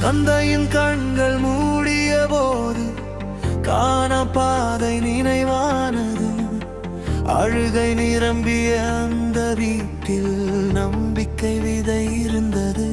தந்தையின் கண்கள் மூடிய போது காண பாதை நினைவானது. அழுகை நிரம்பிய அந்த வீட்டில் நம்பிக்கை விதை இருந்தது.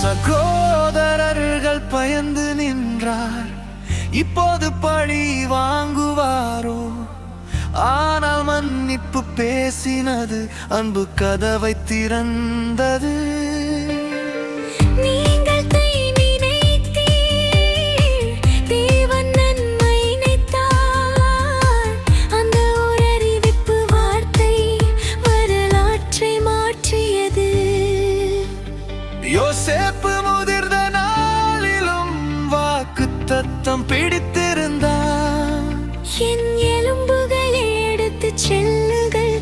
சகோதரர்கள் பயந்து நின்றார். இப்போது பழி வாங்குவாரோ? ஆனால் மன்னிப்பு பேசினது, அன்பு கதவை திறந்தது. யோசேப்பு முதிர்ந்த நாளிலும் வாக்குத்தத்தம் பிடித்திருந்தான். என் எலும்புகளை எடுத்துச் செல்லுங்கள்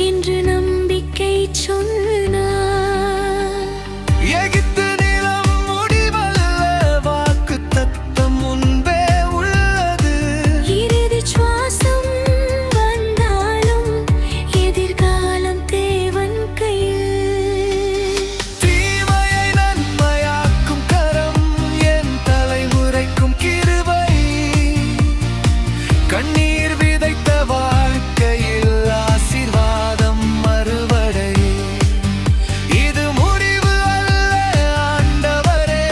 என்று நம்பிக்கை சொன்னார். எகிப்து நிலம் முடிவல்ல, வாக்குத்தத்தம் முன்பே உள்ளது. இறுதி சுவாசம் வந்தாலும் எதிர்காலம் தேவன் கையில். கண்ணீர் விதைத்த வாழ்க்கையில் ஆசீர்வாதம் மறுவடை. இது முடிவு அல்ல ஆண்டவரே,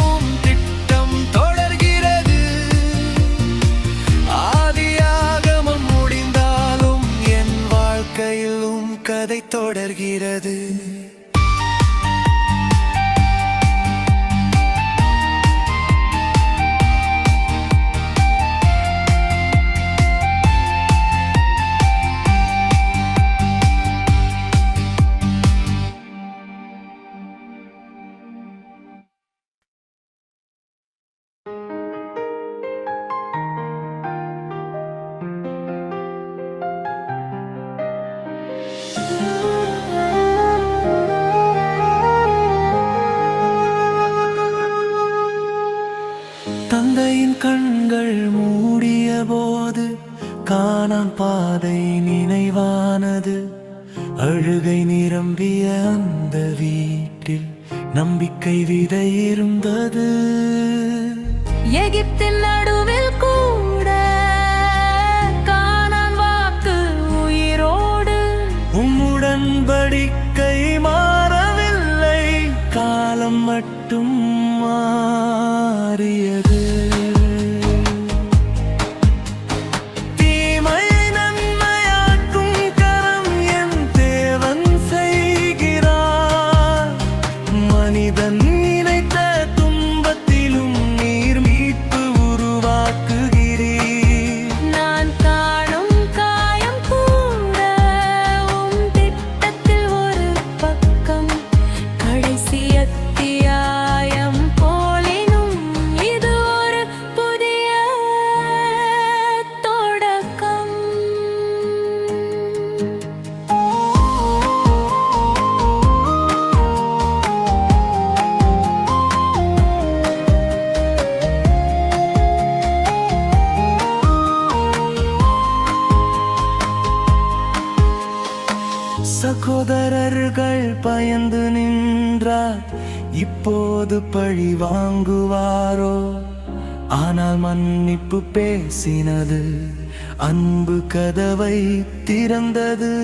உம் திட்டம் தொடர்கிறது. ஆதியாகமம் முடிந்தாலும் என் வாழ்க்கையில் உம் கதை தொடர்கிறது. தந்தையின் கண்கள் மூடிய போது காணாம் பாதை நினைவானது. அழுகை நிரம்பிய அந்த வீட்டில் நம்பிக்கை விதை இருந்தது. எகிப்தின் நடுவில் கூட கானான் வாக்கு உயிரோடு. உம்முடன்படிக்கை மாறவில்லை, காலம் மட்டும் மாறியது. தீமையை நன்மையாக்கும் கரம் என் தேவன் செய்கிறார். மனிதன் நினைத்த துன்பத்திலும் நீர் மீட்பு உருவாக்குகிறீர். நான் காணும் காயம் கூட உம் திட்டத்தில் ஒரு பக்கம். கடைசி அத்தியாயம் போலினும் இது ஒரு புதிய தொடக்கம். சகோதரர்கள் பயந்து நின்றார். இப்போது பழி வாங்குவாரோ? ஆனால் மன்னிப்பு பேசினது, அன்பு கதவை திறந்தது.